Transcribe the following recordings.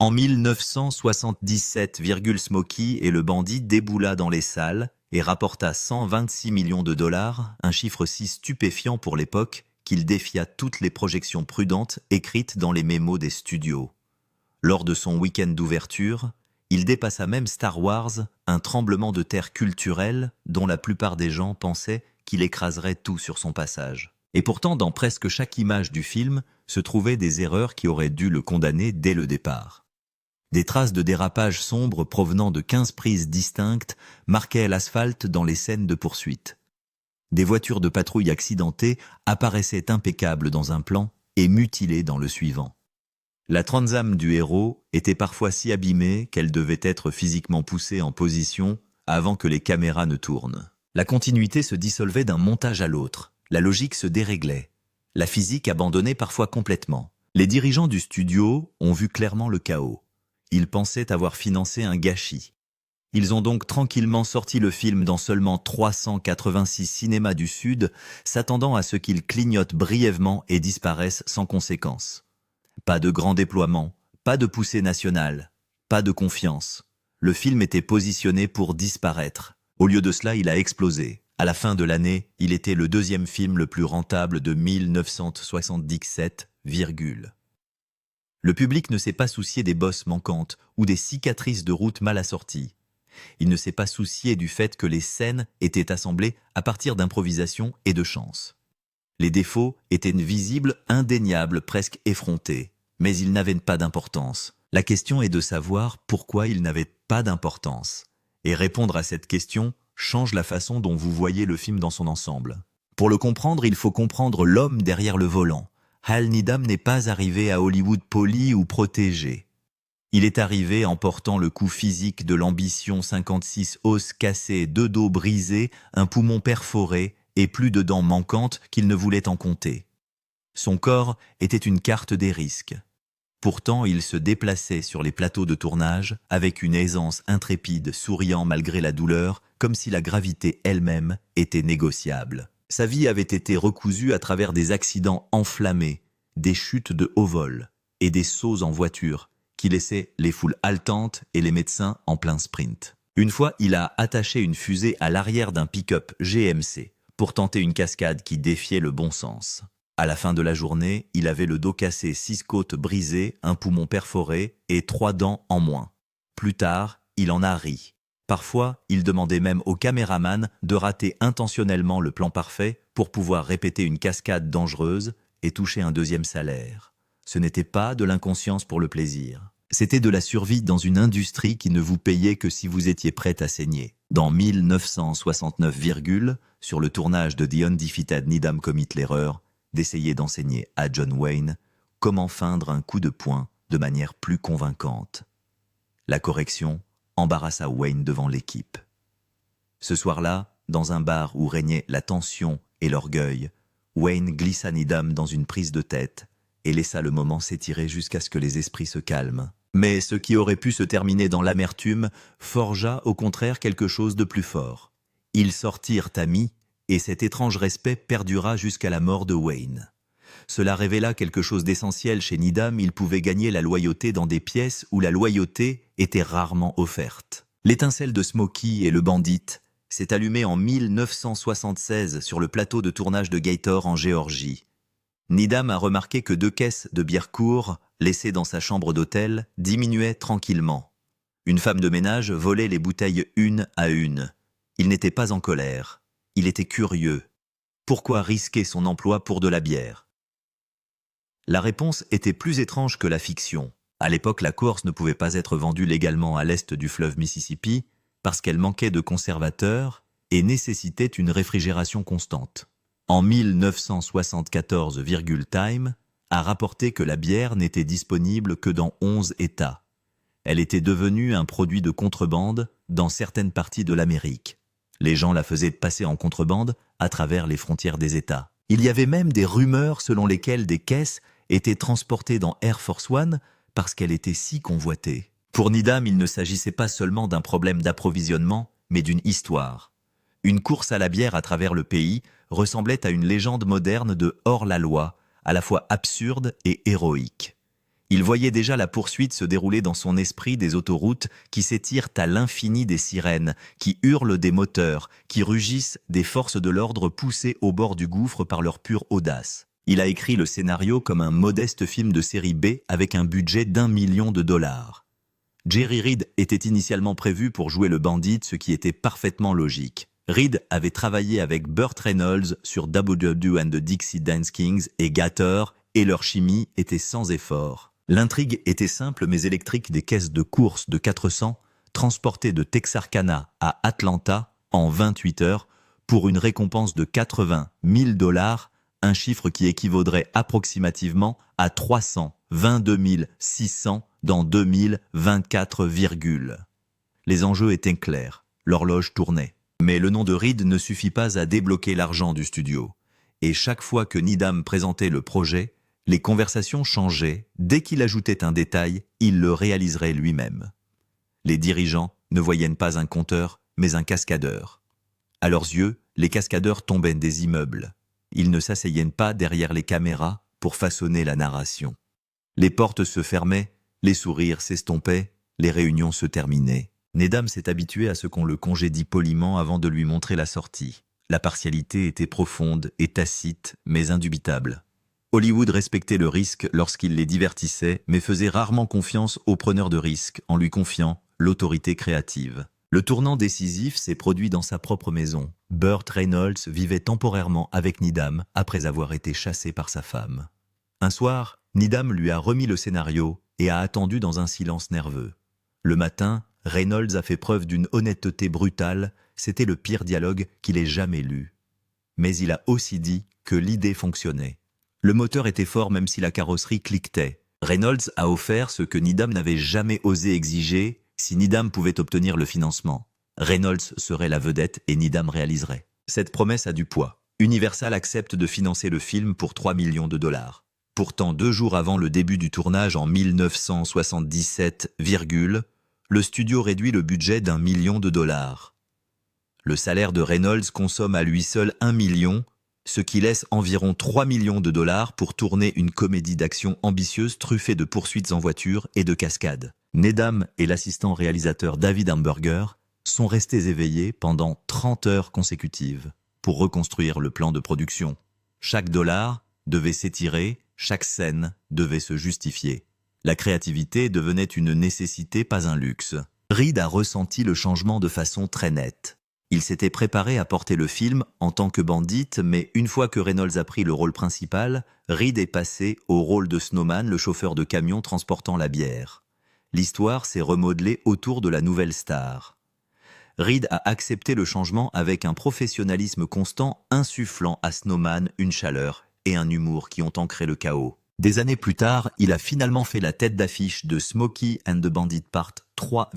En 1977, Smokey et le bandit déboula dans les salles et rapporta 126 millions de dollars, un chiffre si stupéfiant pour l'époque qu'il défia toutes les projections prudentes écrites dans les mémos des studios. Lors de son week-end d'ouverture, il dépassa même Star Wars, un tremblement de terre culturel dont la plupart des gens pensaient qu'il écraserait tout sur son passage. Et pourtant, dans presque chaque image du film, se trouvaient des erreurs qui auraient dû le condamner dès le départ. Des traces de dérapage sombre provenant de 15 prises distinctes marquaient l'asphalte dans les scènes de poursuite. Des voitures de patrouille accidentées apparaissaient impeccables dans un plan et mutilées dans le suivant. La Transam du héros était parfois si abîmée qu'elle devait être physiquement poussée en position avant que les caméras ne tournent. La continuité se dissolvait d'un montage à l'autre. La logique se déréglait. La physique abandonnait parfois complètement. Les dirigeants du studio ont vu clairement le chaos. Ils pensaient avoir financé un gâchis. Ils ont donc tranquillement sorti le film dans seulement 386 cinémas du Sud, s'attendant à ce qu'il clignote brièvement et disparaisse sans conséquence. Pas de grand déploiement, pas de poussée nationale, pas de confiance. Le film était positionné pour disparaître. Au lieu de cela, il a explosé. À la fin de l'année, il était le deuxième film le plus rentable de 1977, Le public ne s'est pas soucié des bosses manquantes ou des cicatrices de route mal assorties. Il ne s'est pas soucié du fait que les scènes étaient assemblées à partir d'improvisation et de chance. Les défauts étaient visibles, indéniables, presque effrontés, mais ils n'avaient pas d'importance. La question est de savoir pourquoi ils n'avaient pas d'importance. Et répondre à cette question change la façon dont vous voyez le film dans son ensemble. Pour le comprendre, il faut comprendre l'homme derrière le volant. Hal Needham n'est pas arrivé à Hollywood poli ou protégé. Il est arrivé en portant le coup physique de l'ambition, 56 os cassés, 2 dos brisés, un poumon perforé et plus de dents manquantes qu'il ne voulait en compter. Son corps était une carte des risques. Pourtant, il se déplaçait sur les plateaux de tournage avec une aisance intrépide, souriant malgré la douleur, comme si la gravité elle-même était négociable. Sa vie avait été recousue à travers des accidents enflammés, des chutes de haut vol et des sauts en voiture qui laissaient les foules haletantes et les médecins en plein sprint. Une fois, il a attaché une fusée à l'arrière d'un pick-up GMC pour tenter une cascade qui défiait le bon sens. À la fin de la journée, il avait le dos cassé, 6 côtes brisées, un poumon perforé et 3 dents en moins. Plus tard, il en a ri. Parfois, il demandait même au caméraman de rater intentionnellement le plan parfait pour pouvoir répéter une cascade dangereuse et toucher un deuxième salaire. Ce n'était pas de l'inconscience pour le plaisir. C'était de la survie dans une industrie qui ne vous payait que si vous étiez prêt à saigner. Dans 1969, sur le tournage de The Undefeated, Needham commit l'erreur d'essayer d'enseigner à John Wayne comment feindre un coup de poing de manière plus convaincante. La correction embarrassa Wayne devant l'équipe. Ce soir-là, dans un bar où régnait la tension et l'orgueil, Wayne glissa Needham dans une prise de tête et laissa le moment s'étirer jusqu'à ce que les esprits se calment. Mais ce qui aurait pu se terminer dans l'amertume forgea au contraire quelque chose de plus fort. Ils sortirent amis et cet étrange respect perdura jusqu'à la mort de Wayne. Cela révéla quelque chose d'essentiel chez Needham, il pouvait gagner la loyauté dans des pièces où la loyauté était rarement offerte. L'étincelle de Smokey et le bandit s'est allumée en 1976 sur le plateau de tournage de Gator en Géorgie. Needham a remarqué que 2 caisses de bière court, laissées dans sa chambre d'hôtel, diminuaient tranquillement. Une femme de ménage volait les bouteilles une à une. Il n'était pas en colère. Il était curieux. Pourquoi risquer son emploi pour de la bière? La réponse était plus étrange que la fiction. À l'époque, la Coors ne pouvait pas être vendue légalement à l'est du fleuve Mississippi parce qu'elle manquait de conservateurs et nécessitait une réfrigération constante. En 1974, Time a rapporté que la bière n'était disponible que dans 11 États. Elle était devenue un produit de contrebande dans certaines parties de l'Amérique. Les gens la faisaient passer en contrebande à travers les frontières des États. Il y avait même des rumeurs selon lesquelles des caisses étaient transportées dans Air Force One parce qu'elle était si convoitée. Pour Needham, il ne s'agissait pas seulement d'un problème d'approvisionnement, mais d'une histoire. Une course à la bière à travers le pays ressemblait à une légende moderne de hors-la-loi, à la fois absurde et héroïque. Il voyait déjà la poursuite se dérouler dans son esprit des autoroutes qui s'étirent à l'infini des sirènes, qui hurlent des moteurs, qui rugissent des forces de l'ordre poussées au bord du gouffre par leur pure audace. Il a écrit le scénario comme un modeste film de série B avec un budget d'1 million de dollars. Jerry Reed était initialement prévu pour jouer le bandit, ce qui était parfaitement logique. Reed avait travaillé avec Burt Reynolds sur WW and the Dixie Dance Kings et Gator, et leur chimie était sans effort. L'intrigue était simple mais électrique, des caisses de course de 400 transportées de Texarkana à Atlanta en 28 heures pour une récompense de 80 000 dollars, un chiffre qui équivaudrait approximativement à 322 600 dans 2024, Les enjeux étaient clairs, l'horloge tournait. Mais le nom de Reed ne suffit pas à débloquer l'argent du studio. Et chaque fois que Needham présentait le projet, les conversations changeaient. Dès qu'il ajoutait un détail, il le réaliserait lui-même. Les dirigeants ne voyaient pas un compteur, mais un cascadeur. À leurs yeux, les cascadeurs tombaient des immeubles. Ils ne s'asseyaient pas derrière les caméras pour façonner la narration. Les portes se fermaient, les sourires s'estompaient, les réunions se terminaient. Needham s'est habitué à ce qu'on le congédie poliment avant de lui montrer la sortie. La partialité était profonde et tacite, mais indubitable. Hollywood respectait le risque lorsqu'il les divertissait, mais faisait rarement confiance aux preneurs de risques en lui confiant l'autorité créative. Le tournant décisif s'est produit dans sa propre maison. Burt Reynolds vivait temporairement avec Needham après avoir été chassé par sa femme. Un soir, Needham lui a remis le scénario et a attendu dans un silence nerveux. Le matin, Reynolds a fait preuve d'une honnêteté brutale, c'était le pire dialogue qu'il ait jamais lu. Mais il a aussi dit que l'idée fonctionnait. Le moteur était fort même si la carrosserie cliquetait. Reynolds a offert ce que Needham n'avait jamais osé exiger si Needham pouvait obtenir le financement. Reynolds serait la vedette et Needham réaliserait. Cette promesse a du poids. Universal accepte de financer le film pour 3 millions de dollars. Pourtant, 2 jours avant le début du tournage en 1977, le studio réduit le budget d'1 million de dollars. Le salaire de Reynolds consomme à lui seul 1 million, ce qui laisse environ 3 millions de dollars pour tourner une comédie d'action ambitieuse truffée de poursuites en voiture et de cascades. Needham et l'assistant réalisateur David Hamburger sont restés éveillés pendant 30 heures consécutives pour reconstruire le plan de production. Chaque dollar devait s'étirer, chaque scène devait se justifier. La créativité devenait une nécessité, pas un luxe. Reed a ressenti le changement de façon très nette. Il s'était préparé à porter le film en tant que bandit, mais une fois que Reynolds a pris le rôle principal, Reed est passé au rôle de Snowman, le chauffeur de camion transportant la bière. L'histoire s'est remodelée autour de la nouvelle star. Reed a accepté le changement avec un professionnalisme constant, insufflant à Snowman une chaleur et un humour qui ont ancré le chaos. Des années plus tard, il a finalement fait la tête d'affiche de Smokey and the Bandit Part 3,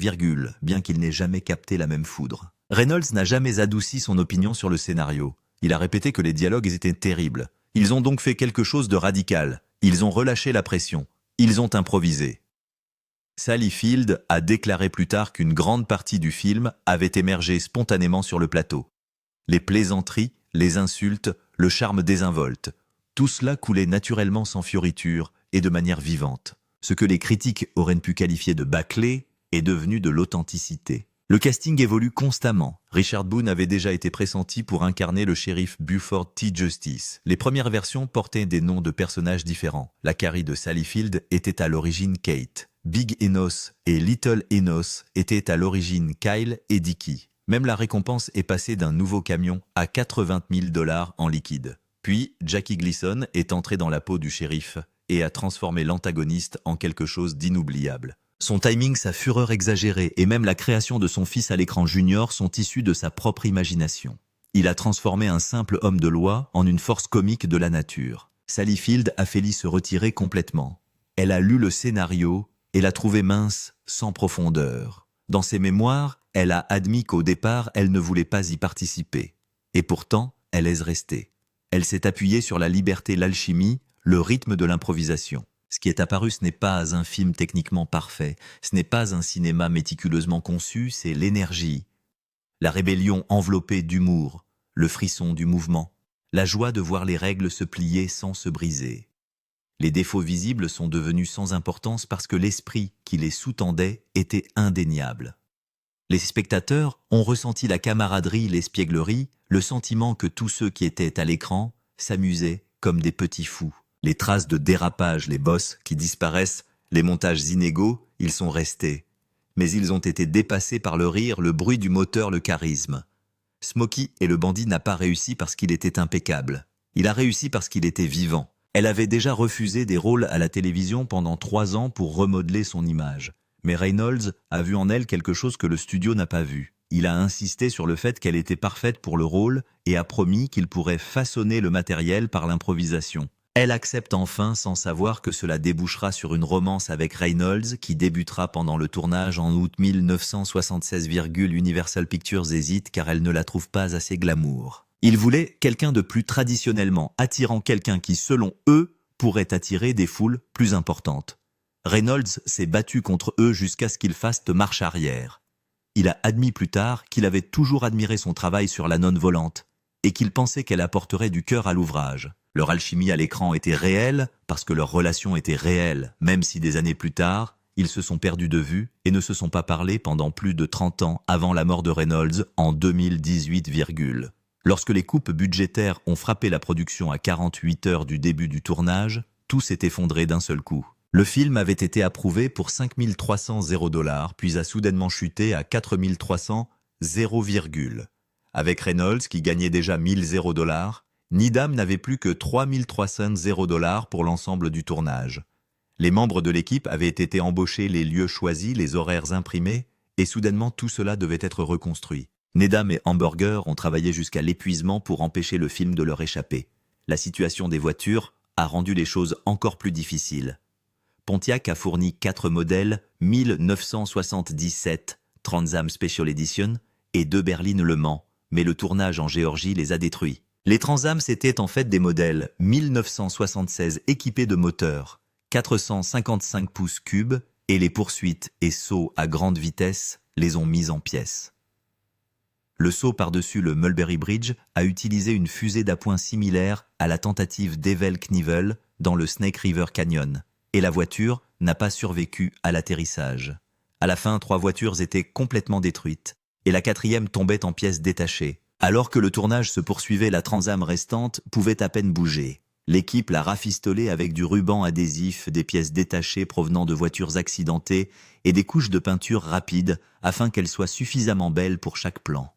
bien qu'il n'ait jamais capté la même foudre. Reynolds n'a jamais adouci son opinion sur le scénario. Il a répété que les dialogues étaient terribles. Ils ont donc fait quelque chose de radical. Ils ont relâché la pression. Ils ont improvisé. Sally Field a déclaré plus tard qu'une grande partie du film avait émergé spontanément sur le plateau. Les plaisanteries, les insultes, le charme désinvolte. Tout cela coulait naturellement sans fioriture et de manière vivante. Ce que les critiques auraient pu qualifier de bâclé est devenu de l'authenticité. Le casting évolue constamment. Richard Boone avait déjà été pressenti pour incarner le shérif Buford T. Justice. Les premières versions portaient des noms de personnages différents. La Carrie de Sally Field était à l'origine Kate. Big Enos et Little Enos étaient à l'origine Kyle et Dickie. Même la récompense est passée d'un nouveau camion à 80 000 dollars en liquide. Puis, Jackie Gleason est entré dans la peau du shérif et a transformé l'antagoniste en quelque chose d'inoubliable. Son timing, sa fureur exagérée et même la création de son fils à l'écran junior sont issus de sa propre imagination. Il a transformé un simple homme de loi en une force comique de la nature. Sally Field a fait se retirer complètement. Elle a lu le scénario et l'a trouvé mince, sans profondeur. Dans ses mémoires, elle a admis qu'au départ, elle ne voulait pas y participer. Et pourtant, elle est restée. Elle s'est appuyée sur la liberté, l'alchimie, le rythme de l'improvisation. Ce qui est apparu, ce n'est pas un film techniquement parfait, ce n'est pas un cinéma méticuleusement conçu, c'est l'énergie. La rébellion enveloppée d'humour, le frisson du mouvement, la joie de voir les règles se plier sans se briser. Les défauts visibles sont devenus sans importance parce que l'esprit qui les sous-tendait était indéniable. Les spectateurs ont ressenti la camaraderie, l'espièglerie, le sentiment que tous ceux qui étaient à l'écran s'amusaient comme des petits fous. Les traces de dérapage, les bosses qui disparaissent, les montages inégaux, ils sont restés. Mais ils ont été dépassés par le rire, le bruit du moteur, le charisme. Smokey et le bandit n'a pas réussi parce qu'il était impeccable. Il a réussi parce qu'il était vivant. Elle avait déjà refusé des rôles à la télévision pendant 3 ans pour remodeler son image. Mais Reynolds a vu en elle quelque chose que le studio n'a pas vu. Il a insisté sur le fait qu'elle était parfaite pour le rôle et a promis qu'il pourrait façonner le matériel par l'improvisation. Elle accepte enfin sans savoir que cela débouchera sur une romance avec Reynolds qui débutera pendant le tournage en août 1976. Universal Pictures hésite car elle ne la trouve pas assez glamour. Il voulait quelqu'un de plus traditionnellement attirant, quelqu'un qui, selon eux, pourrait attirer des foules plus importantes. Reynolds s'est battu contre eux jusqu'à ce qu'ils fassent marche arrière. Il a admis plus tard qu'il avait toujours admiré son travail sur la nonne volante et qu'il pensait qu'elle apporterait du cœur à l'ouvrage. Leur alchimie à l'écran était réelle parce que leur relation était réelle, même si des années plus tard, ils se sont perdus de vue et ne se sont pas parlé pendant plus de 30 ans avant la mort de Reynolds en 2018. Lorsque les coupes budgétaires ont frappé la production à 48 heures du début du tournage, tout s'est effondré d'un seul coup. Le film avait été approuvé pour 5 300 $, puis a soudainement chuté à 4 300 $. Avec Reynolds qui gagnait déjà 1 000 $, Needham n'avait plus que 3 300 $ pour l'ensemble du tournage. Les membres de l'équipe avaient été embauchés, les lieux choisis, les horaires imprimés, et soudainement tout cela devait être reconstruit. Needham et Hamburger ont travaillé jusqu'à l'épuisement pour empêcher le film de leur échapper. La situation des voitures a rendu les choses encore plus difficiles. Pontiac a fourni 4 modèles 1977 Trans Am Special Edition et 2 berlines Le Mans, mais le tournage en Géorgie les a détruits. Les Trans Am, c'étaient en fait des modèles 1976 équipés de moteurs 455 pouces cubes et les poursuites et sauts à grande vitesse les ont mis en pièces. Le saut par-dessus le Mulberry Bridge a utilisé une fusée d'appoint similaire à la tentative d'Evel Knievel dans le Snake River Canyon, et la voiture n'a pas survécu à l'atterrissage. À la fin, 3 voitures étaient complètement détruites, et la 4e tombait en pièces détachées. Alors que le tournage se poursuivait, la Trans Am restante pouvait à peine bouger. L'équipe l'a rafistolée avec du ruban adhésif, des pièces détachées provenant de voitures accidentées et des couches de peinture rapides afin qu'elle soit suffisamment belle pour chaque plan.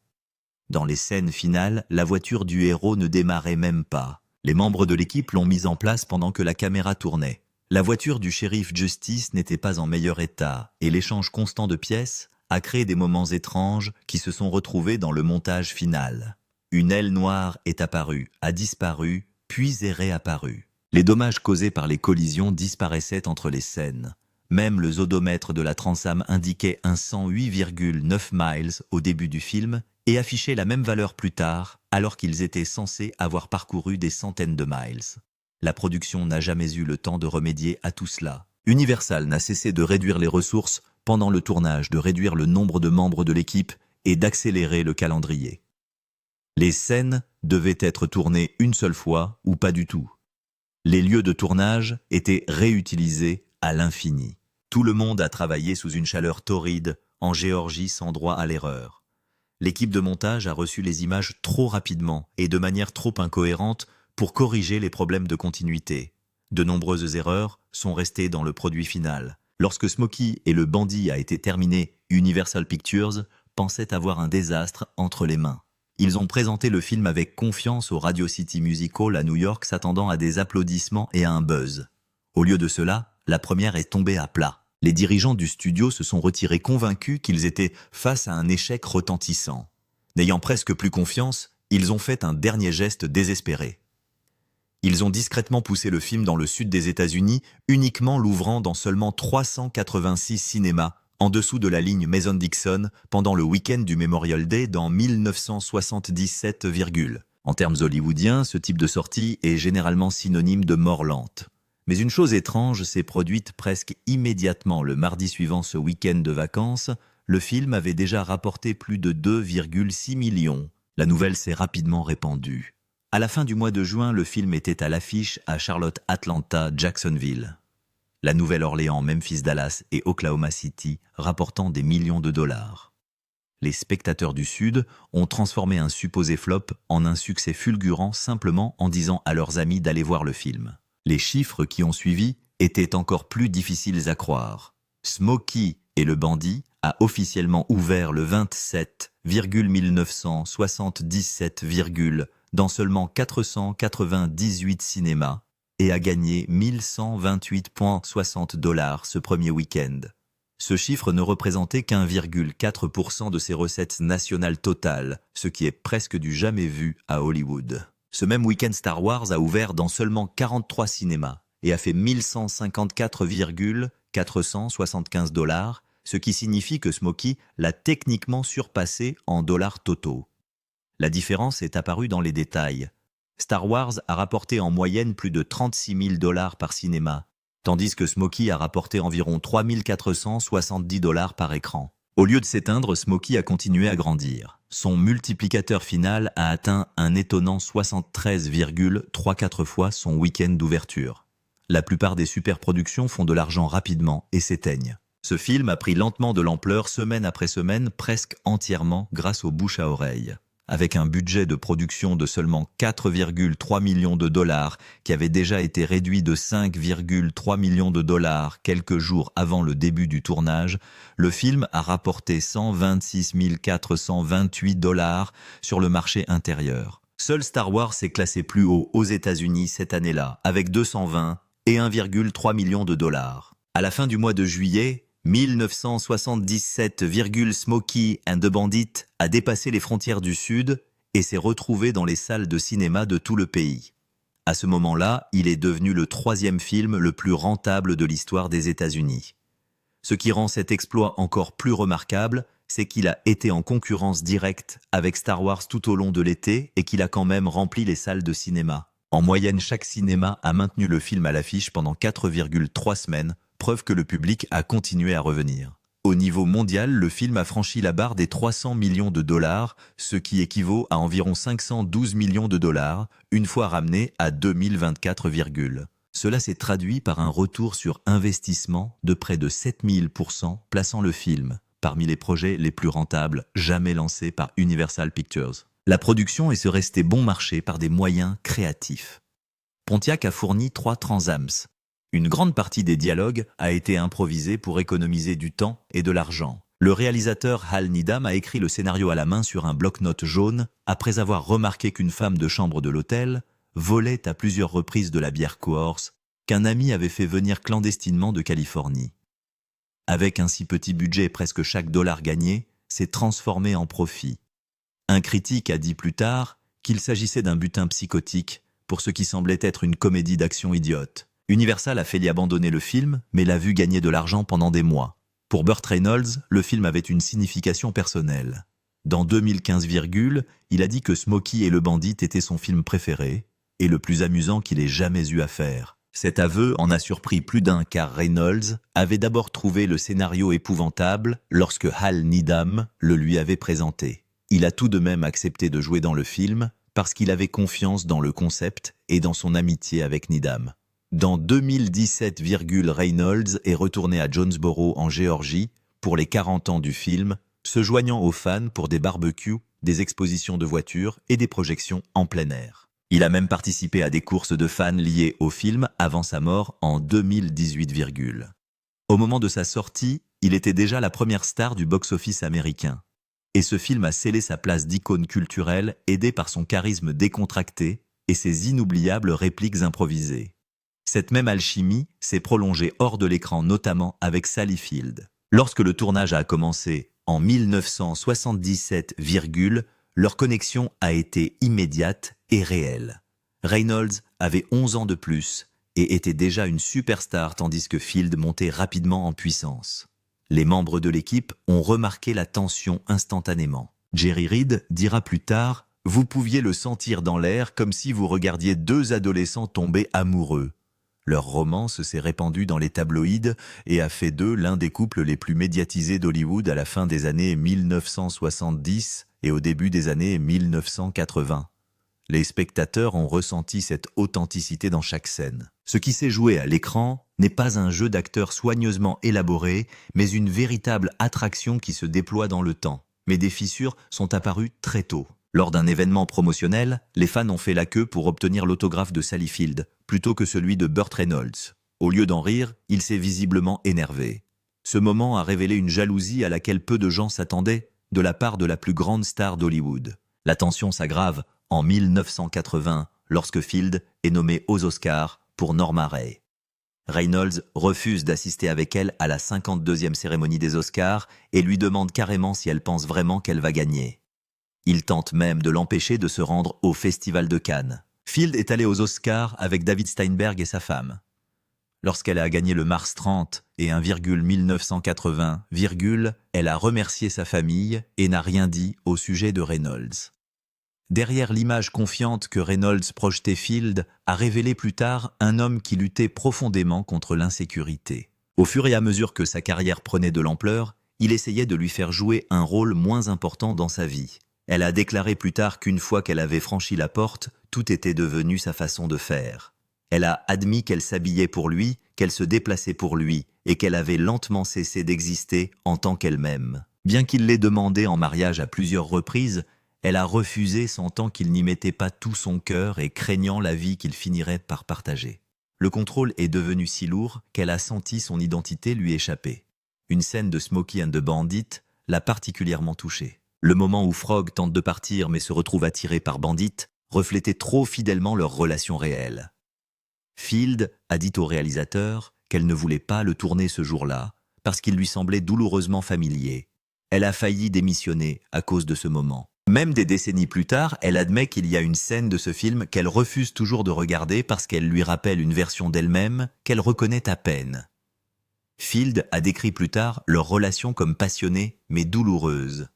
Dans les scènes finales, la voiture du héros ne démarrait même pas. Les membres de l'équipe l'ont mise en place pendant que la caméra tournait. La voiture du shérif Justice n'était pas en meilleur état et l'échange constant de pièces a créé des moments étranges qui se sont retrouvés dans le montage final. Une aile noire est apparue, a disparu, puis est réapparue. Les dommages causés par les collisions disparaissaient entre les scènes. Même le odomètre de la Trans Am indiquait un 108,9 miles au début du film et affichait la même valeur plus tard, alors qu'ils étaient censés avoir parcouru des centaines de miles. La production n'a jamais eu le temps de remédier à tout cela. Universal n'a cessé de réduire les ressources pendant le tournage, de réduire le nombre de membres de l'équipe et d'accélérer le calendrier. Les scènes devaient être tournées une seule fois ou pas du tout. Les lieux de tournage étaient réutilisés à l'infini. Tout le monde a travaillé sous une chaleur torride, en Géorgie sans droit à l'erreur. L'équipe de montage a reçu les images trop rapidement et de manière trop incohérente pour corriger les problèmes de continuité. De nombreuses erreurs sont restées dans le produit final. Lorsque Smokey et le bandit a été terminé, Universal Pictures pensait avoir un désastre entre les mains. Ils ont présenté le film avec confiance au Radio City Music Hall à New York, s'attendant à des applaudissements et à un buzz. Au lieu de cela, la première est tombée à plat. Les dirigeants du studio se sont retirés convaincus qu'ils étaient face à un échec retentissant. N'ayant presque plus confiance, ils ont fait un dernier geste désespéré. Ils ont discrètement poussé le film dans le sud des États-Unis, uniquement l'ouvrant dans seulement 386 cinémas, en dessous de la ligne Mason-Dixon, pendant le week-end du Memorial Day dans 1977. En termes hollywoodiens, ce type de sortie est généralement synonyme de mort lente. Mais une chose étrange s'est produite presque immédiatement le mardi suivant ce week-end de vacances. Le film avait déjà rapporté plus de 2,6 millions. La nouvelle s'est rapidement répandue. À la fin du mois de juin, le film était à l'affiche à Charlotte, Atlanta, Jacksonville, la Nouvelle-Orléans, Memphis, Dallas et Oklahoma City, rapportant des millions de dollars. Les spectateurs du Sud ont transformé un supposé flop en un succès fulgurant simplement en disant à leurs amis d'aller voir le film. Les chiffres qui ont suivi étaient encore plus difficiles à croire. Smokey et le bandit a officiellement ouvert le 27,1977, dans seulement 498 cinémas et a gagné 1128,60 $ ce premier week-end. Ce chiffre ne représentait qu'1,4% de ses recettes nationales totales, ce qui est presque du jamais vu à Hollywood. Ce même week-end, Star Wars a ouvert dans seulement 43 cinémas et a fait 1154,475 $, ce qui signifie que Smokey l'a techniquement surpassé en dollars totaux. La différence est apparue dans les détails. Star Wars a rapporté en moyenne plus de 36 000 $ par cinéma, tandis que Smokey a rapporté environ 3 470 $ par écran. Au lieu de s'éteindre, Smokey a continué à grandir. Son multiplicateur final a atteint un étonnant 73,34 fois son week-end d'ouverture. La plupart des superproductions font de l'argent rapidement et s'éteignent. Ce film a pris lentement de l'ampleur semaine après semaine, presque entièrement grâce au bouche à oreille. Avec un budget de production de seulement 4,3 millions de dollars, qui avait déjà été réduit de 5,3 millions de dollars quelques jours avant le début du tournage, le film a rapporté 126 428 $ sur le marché intérieur. Seul Star Wars s'est classé plus haut aux États-Unis cette année-là, avec 220 et 1,3 millions de dollars. À la fin du mois de juillet, 1977, Smokey and the Bandit a dépassé les frontières du Sud et s'est retrouvé dans les salles de cinéma de tout le pays. À ce moment-là, il est devenu le 3e film le plus rentable de l'histoire des États-Unis. Ce qui rend cet exploit encore plus remarquable, c'est qu'il a été en concurrence directe avec Star Wars tout au long de l'été et qu'il a quand même rempli les salles de cinéma. En moyenne, chaque cinéma a maintenu le film à l'affiche pendant 4,3 semaines, preuve que le public a continué à revenir. Au niveau mondial, le film a franchi la barre des 300 millions de dollars, ce qui équivaut à environ 512 millions de dollars, une fois ramené à 2024, Cela s'est traduit par un retour sur investissement de près de 7000%, plaçant le film parmi les projets les plus rentables jamais lancés par Universal Pictures. La production est restée bon marché par des moyens créatifs. Pontiac a fourni 3 Transams. Une grande partie des dialogues a été improvisée pour économiser du temps et de l'argent. Le réalisateur Hal Needham a écrit le scénario à la main sur un bloc-notes jaune après avoir remarqué qu'une femme de chambre de l'hôtel volait à plusieurs reprises de la bière Coors qu'un ami avait fait venir clandestinement de Californie. Avec un si petit budget, presque chaque dollar gagné s'est transformé en profit. Un critique a dit plus tard qu'il s'agissait d'un butin psychotique pour ce qui semblait être une comédie d'action idiote. Universal a failli abandonner le film, mais l'a vu gagner de l'argent pendant des mois. Pour Burt Reynolds, le film avait une signification personnelle. Dans 2015, il a dit que Smokey et le Bandit était son film préféré et le plus amusant qu'il ait jamais eu à faire. Cet aveu en a surpris plus d'un car Reynolds avait d'abord trouvé le scénario épouvantable lorsque Hal Needham le lui avait présenté. Il a tout de même accepté de jouer dans le film parce qu'il avait confiance dans le concept et dans son amitié avec Needham. Dans 2017, Reynolds est retourné à Jonesboro en Géorgie pour les 40 ans du film, se joignant aux fans pour des barbecues, des expositions de voitures et des projections en plein air. Il a même participé à des courses de fans liées au film avant sa mort en 2018. Au moment de sa sortie, il était déjà la première star du box-office américain. Et ce film a scellé sa place d'icône culturelle, aidé par son charisme décontracté et ses inoubliables répliques improvisées. Cette même alchimie s'est prolongée hors de l'écran, notamment avec Sally Field. Lorsque le tournage a commencé en 1977, leur connexion a été immédiate et réelle. Reynolds avait 11 ans de plus et était déjà une superstar tandis que Field montait rapidement en puissance. Les membres de l'équipe ont remarqué la tension instantanément. Jerry Reed dira plus tard « Vous pouviez le sentir dans l'air comme si vous regardiez 2 adolescents tomber amoureux ». Leur romance s'est répandue dans les tabloïds et a fait d'eux l'un des couples les plus médiatisés d'Hollywood à la fin des années 1970 et au début des années 1980. Les spectateurs ont ressenti cette authenticité dans chaque scène. Ce qui s'est joué à l'écran n'est pas un jeu d'acteurs soigneusement élaboré, mais une véritable attraction qui se déploie dans le temps. Mais des fissures sont apparues très tôt. Lors d'un événement promotionnel, les fans ont fait la queue pour obtenir l'autographe de Sally Field, plutôt que celui de Burt Reynolds. Au lieu d'en rire, il s'est visiblement énervé. Ce moment a révélé une jalousie à laquelle peu de gens s'attendaient de la part de la plus grande star d'Hollywood. La tension s'aggrave en 1980, lorsque Field est nommée aux Oscars pour Norma Ray. Reynolds refuse d'assister avec elle à la 52e cérémonie des Oscars et lui demande carrément si elle pense vraiment qu'elle va gagner. Il tente même de l'empêcher de se rendre au Festival de Cannes. Field est allée aux Oscars avec David Steinberg et sa femme. Lorsqu'elle a gagné le Mars 30 et 1980, elle a remercié sa famille et n'a rien dit au sujet de Reynolds. Derrière l'image confiante que Reynolds projetait, Field a révélé plus tard un homme qui luttait profondément contre l'insécurité. Au fur et à mesure que sa carrière prenait de l'ampleur, il essayait de lui faire jouer un rôle moins important dans sa vie. Elle a déclaré plus tard qu'une fois qu'elle avait franchi la porte, tout était devenu sa façon de faire. Elle a admis qu'elle s'habillait pour lui, qu'elle se déplaçait pour lui, et qu'elle avait lentement cessé d'exister en tant qu'elle-même. Bien qu'il l'ait demandé en mariage à plusieurs reprises, elle a refusé, sentant qu'il n'y mettait pas tout son cœur et craignant la vie qu'il finirait par partager. Le contrôle est devenu si lourd qu'elle a senti son identité lui échapper. Une scène de Smokey and the Bandit l'a particulièrement touchée. Le moment où Frog tente de partir mais se retrouve attiré par Bandit reflétait trop fidèlement leur relation réelle. Field a dit au réalisateur qu'elle ne voulait pas le tourner ce jour-là parce qu'il lui semblait douloureusement familier. Elle a failli démissionner à cause de ce moment. Même des décennies plus tard, elle admet qu'il y a une scène de ce film qu'elle refuse toujours de regarder parce qu'elle lui rappelle une version d'elle-même qu'elle reconnaît à peine. Field a décrit plus tard leur relation comme passionnée mais douloureuse.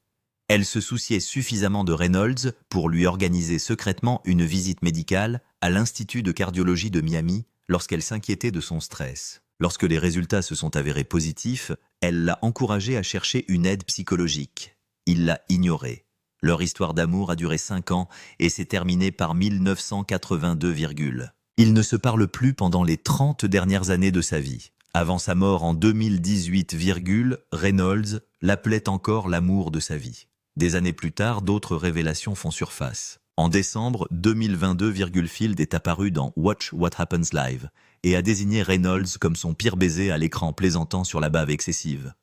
Elle se souciait suffisamment de Reynolds pour lui organiser secrètement une visite médicale à l'Institut de cardiologie de Miami lorsqu'elle s'inquiétait de son stress. Lorsque les résultats se sont avérés positifs, elle l'a encouragé à chercher une aide psychologique. Il l'a ignorée. Leur histoire d'amour a duré 5 ans et s'est terminée par 1982, Ils ne se parlent plus pendant les 30 dernières années de sa vie. Avant sa mort en 2018, Reynolds l'appelait encore l'amour de sa vie. Des années plus tard, d'autres révélations font surface. En décembre 2022, Field est apparu dans Watch What Happens Live et a désigné Reynolds comme son pire baiser à l'écran, plaisantant sur la bave excessive.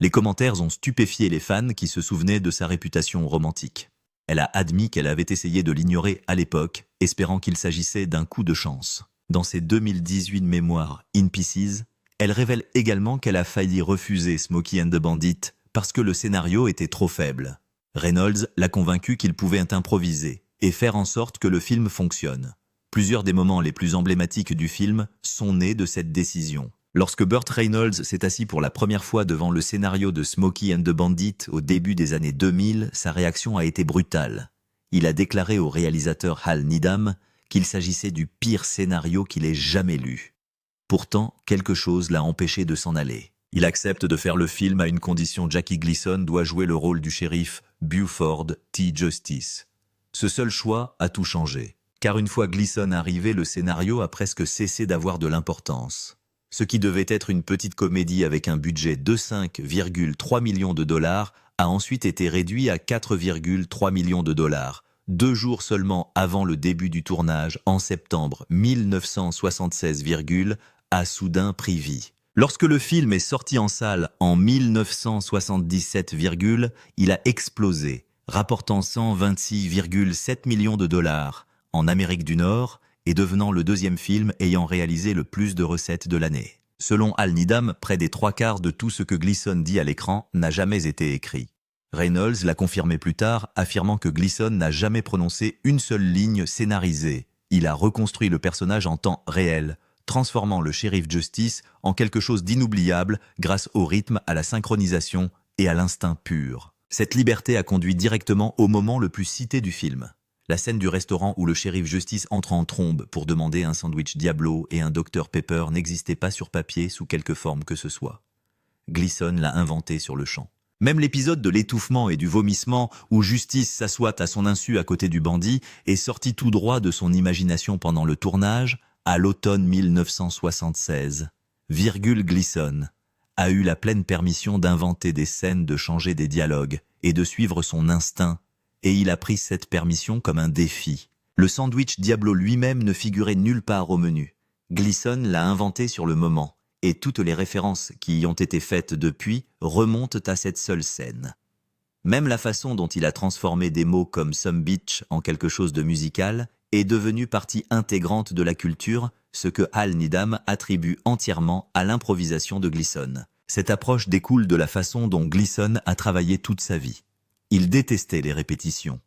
Les commentaires ont stupéfié les fans qui se souvenaient de sa réputation romantique. Elle a admis qu'elle avait essayé de l'ignorer à l'époque, espérant qu'il s'agissait d'un coup de chance. Dans ses 2018 mémoires In Pieces, elle révèle également qu'elle a failli refuser Smokey and the Bandit parce que le scénario était trop faible. Reynolds l'a convaincu qu'il pouvait improviser et faire en sorte que le film fonctionne. Plusieurs des moments les plus emblématiques du film sont nés de cette décision. Lorsque Burt Reynolds s'est assis pour la première fois devant le scénario de Smokey and the Bandit au début des années 2000, sa réaction a été brutale. Il a déclaré au réalisateur Hal Needham qu'il s'agissait du pire scénario qu'il ait jamais lu. Pourtant, quelque chose l'a empêché de s'en aller. Il accepte de faire le film à une condition: Jackie Gleason doit jouer le rôle du shérif Buford T. Justice. Ce seul choix a tout changé, car une fois Gleason arrivé, le scénario a presque cessé d'avoir de l'importance. Ce qui devait être une petite comédie avec un budget de 5,3 millions de dollars a ensuite été réduit à 4,3 millions de dollars, 2 jours seulement avant le début du tournage, en septembre 1976, a soudain pris vie. Lorsque le film est sorti en salle en 1977, il a explosé, rapportant 126,7 millions de dollars en Amérique du Nord et devenant le deuxième film ayant réalisé le plus de recettes de l'année. Selon Hal Needham, près des 3/4 de tout ce que Gleason dit à l'écran n'a jamais été écrit. Reynolds l'a confirmé plus tard, affirmant que Gleason n'a jamais prononcé une seule ligne scénarisée. Il a reconstruit le personnage en temps réel, transformant le shérif Justice en quelque chose d'inoubliable grâce au rythme, à la synchronisation et à l'instinct pur. Cette liberté a conduit directement au moment le plus cité du film. La scène du restaurant où le shérif Justice entre en trombe pour demander un sandwich Diablo et un Dr Pepper n'existait pas sur papier sous quelque forme que ce soit. Gleason l'a inventé sur le champ. Même l'épisode de l'étouffement et du vomissement où Justice s'assoit à son insu à côté du bandit est sorti tout droit de son imagination pendant le tournage à l'automne 1976. Gleeson a eu la pleine permission d'inventer des scènes, de changer des dialogues et de suivre son instinct, et il a pris cette permission comme un défi. Le sandwich Diablo lui-même ne figurait nulle part au menu. Gleeson l'a inventé sur le moment, et toutes les références qui y ont été faites depuis remontent à cette seule scène. Même la façon dont il a transformé des mots comme Some Beach en quelque chose de musical est devenue partie intégrante de la culture, ce que Hal Needham attribue entièrement à l'improvisation de Gleeson. Cette approche découle de la façon dont Gleeson a travaillé toute sa vie. Il détestait les répétitions.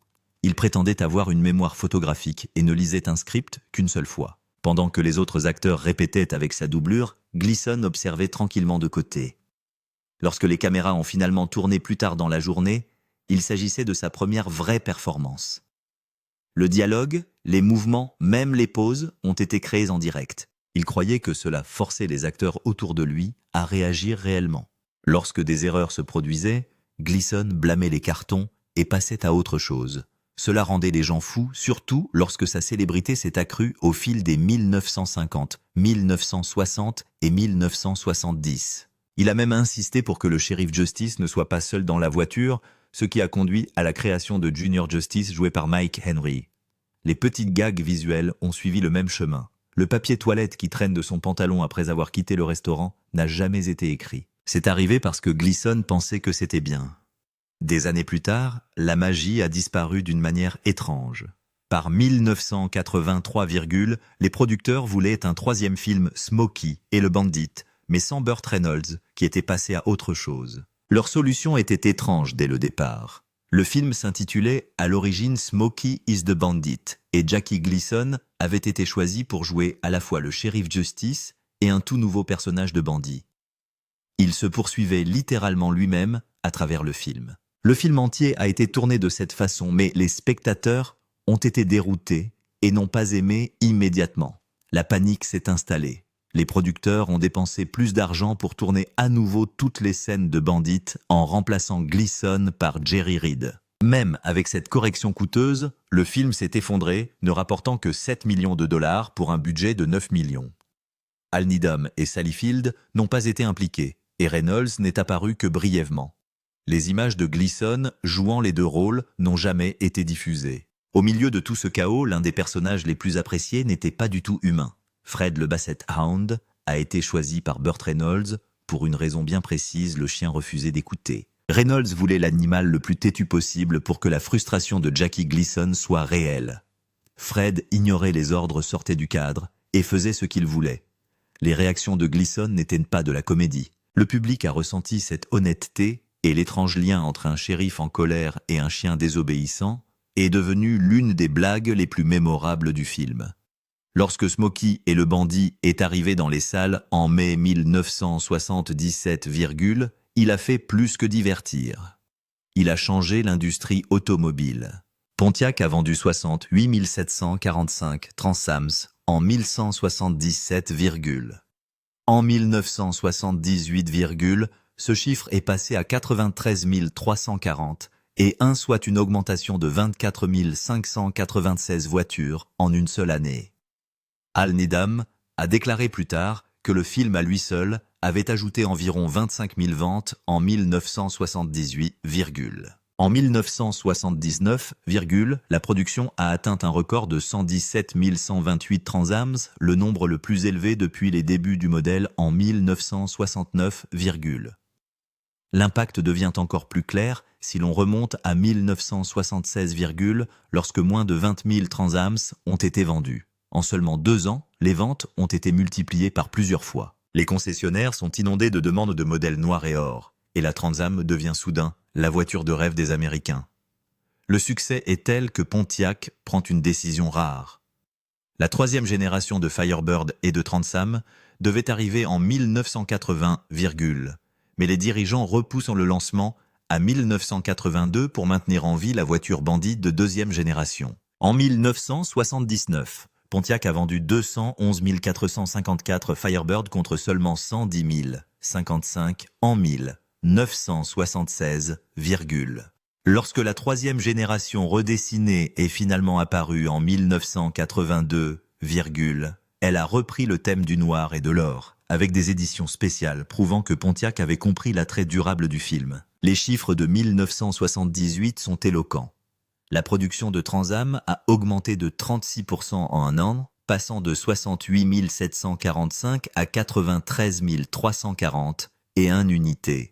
Il prétendait avoir une mémoire photographique et ne lisait un script qu'une seule fois. Pendant que les autres acteurs répétaient avec sa doublure, Gleeson observait tranquillement de côté. Lorsque les caméras ont finalement tourné plus tard dans la journée, il s'agissait de sa première vraie performance. Le dialogue, les mouvements, même les pauses ont été créés en direct. Il croyait que cela forçait les acteurs autour de lui à réagir réellement. Lorsque des erreurs se produisaient, Gleeson blâmait les cartons et passait à autre chose. Cela rendait les gens fous, surtout lorsque sa célébrité s'est accrue au fil des 1950, 1960 et 1970. Il a même insisté pour que le shérif Justice ne soit pas seul dans la voiture, ce qui a conduit à la création de Junior Justice joué par Mike Henry. Les petites gags visuelles ont suivi le même chemin. Le papier toilette qui traîne de son pantalon après avoir quitté le restaurant n'a jamais été écrit. C'est arrivé parce que Gleeson pensait que c'était bien. Des années plus tard, la magie a disparu d'une manière étrange. Par 1983, les producteurs voulaient un troisième film Smokey et le Bandit, mais sans Burt Reynolds, qui était passé à autre chose. Leur solution était étrange dès le départ. Le film s'intitulait à l'origine Smokey is the Bandit, et Jackie Gleason avait été choisi pour jouer à la fois le shérif Justice et un tout nouveau personnage de bandit. Il se poursuivait littéralement lui-même à travers le film. Le film entier a été tourné de cette façon, mais les spectateurs ont été déroutés et n'ont pas aimé immédiatement. La panique s'est installée. Les producteurs ont dépensé plus d'argent pour tourner à nouveau toutes les scènes de Bandit en remplaçant Gleeson par Jerry Reed. Même avec cette correction coûteuse, le film s'est effondré, ne rapportant que 7 millions de dollars pour un budget de 9 millions. Hal Needham et Sally Field n'ont pas été impliqués, et Reynolds n'est apparu que brièvement. Les images de Gleeson jouant les deux rôles n'ont jamais été diffusées. Au milieu de tout ce chaos, l'un des personnages les plus appréciés n'était pas du tout humain. Fred le Basset Hound a été choisi par Burt Reynolds pour une raison bien précise, le chien refusait d'écouter. Reynolds voulait l'animal le plus têtu possible pour que la frustration de Jackie Gleason soit réelle. Fred ignorait les ordres, sortait du cadre et faisait ce qu'il voulait. Les réactions de Gleason n'étaient pas de la comédie. Le public a ressenti cette honnêteté et l'étrange lien entre un shérif en colère et un chien désobéissant est devenu l'une des blagues les plus mémorables du film. Lorsque Smokey et le bandit est arrivé dans les salles en mai 1977, il a fait plus que divertir. Il a changé l'industrie automobile. Pontiac a vendu 68 745 Transams en 1177, en 1978, ce chiffre est passé à 93 340 et soit une augmentation de 24 596 voitures en une seule année. Hal Needham a déclaré plus tard que le film à lui seul avait ajouté environ 25 000 ventes en 1978, En 1979, la production a atteint un record de 117 128 Transams, le nombre le plus élevé depuis les débuts du modèle en 1969, L'impact devient encore plus clair si l'on remonte à 1976, lorsque moins de 20 000 Transams ont été vendus. En seulement 2 ans, les ventes ont été multipliées par plusieurs fois. Les concessionnaires sont inondés de demandes de modèles noirs et or, et la Transam devient soudain la voiture de rêve des Américains. Le succès est tel que Pontiac prend une décision rare. La 3e génération de Firebird et de Transam devait arriver en 1980, mais les dirigeants repoussent le lancement à 1982 pour maintenir en vie la voiture Bandit de 2e génération. En 1979, Pontiac a vendu 211 454 Firebird contre seulement 110 055 en 976, Lorsque la troisième génération redessinée est finalement apparue en 1982, elle a repris le thème du noir et de l'or, avec des éditions spéciales prouvant que Pontiac avait compris l'attrait durable du film. Les chiffres de 1978 sont éloquents. La production de Trans Am a augmenté de 36% en un an, passant de 68 745 à 93 340 et 1 unité.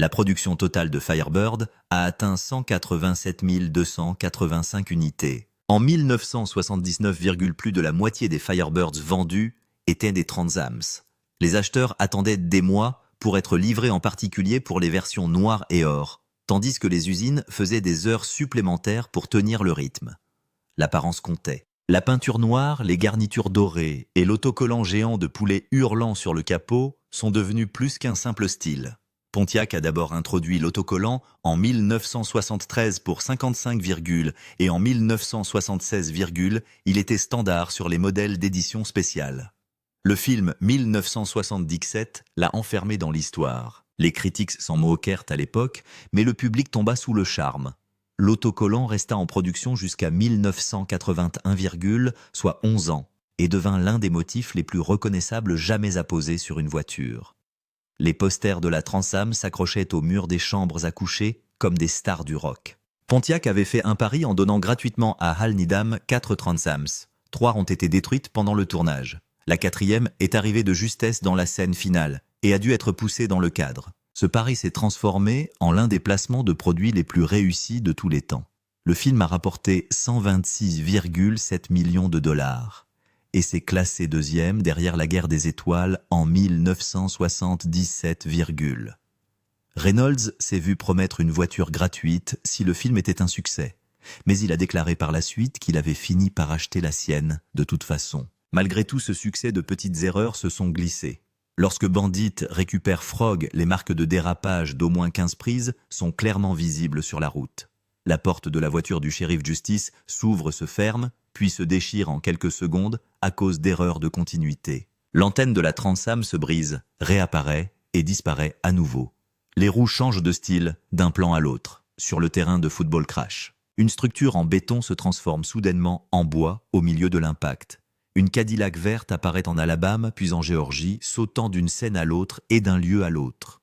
La production totale de Firebird a atteint 187 285 unités. En 1979, plus de la moitié des Firebirds vendus étaient des Trans Ams. Les acheteurs attendaient des mois pour être livrés, en particulier pour les versions noires et or, tandis que les usines faisaient des heures supplémentaires pour tenir le rythme. L'apparence comptait. La peinture noire, les garnitures dorées et l'autocollant géant de poulet hurlant sur le capot sont devenus plus qu'un simple style. Pontiac a d'abord introduit l'autocollant en 1973 pour 55, et en 1976, il était standard sur les modèles d'édition spéciale. Le film 1977 l'a enfermé dans l'histoire. Les critiques s'en moquèrent à l'époque, mais le public tomba sous le charme. L'autocollant resta en production jusqu'à 1981, soit 11 ans, et devint l'un des motifs les plus reconnaissables jamais apposés sur une voiture. Les posters de la Trans Am s'accrochaient au mur des chambres à coucher comme des stars du rock. Pontiac avait fait un pari en donnant gratuitement à Hal Needham 4 Trans Ams. 3 ont été détruites pendant le tournage. La 4e est arrivée de justesse dans la scène finale et a dû être poussée dans le cadre. Ce pari s'est transformé en l'un des placements de produits les plus réussis de tous les temps. Le film a rapporté 126,7 millions de dollars. Et s'est classé deuxième derrière La Guerre des Étoiles en 1977, Reynolds s'est vu promettre une voiture gratuite si le film était un succès, mais il a déclaré par la suite qu'il avait fini par acheter la sienne de toute façon. Malgré tout ce succès, de petites erreurs se sont glissées. Lorsque Bandit récupère Frog, les marques de dérapage d'au moins 15 prises sont clairement visibles sur la route. La porte de la voiture du shérif Justice s'ouvre, se ferme, puis se déchire en quelques secondes à cause d'erreurs de continuité. L'antenne de la Trans Am se brise, réapparaît et disparaît à nouveau. Les roues changent de style d'un plan à l'autre, sur le terrain de football crash. Une structure en béton se transforme soudainement en bois au milieu de l'impact. Une Cadillac verte apparaît en Alabama puis en Géorgie, sautant d'une scène à l'autre et d'un lieu à l'autre.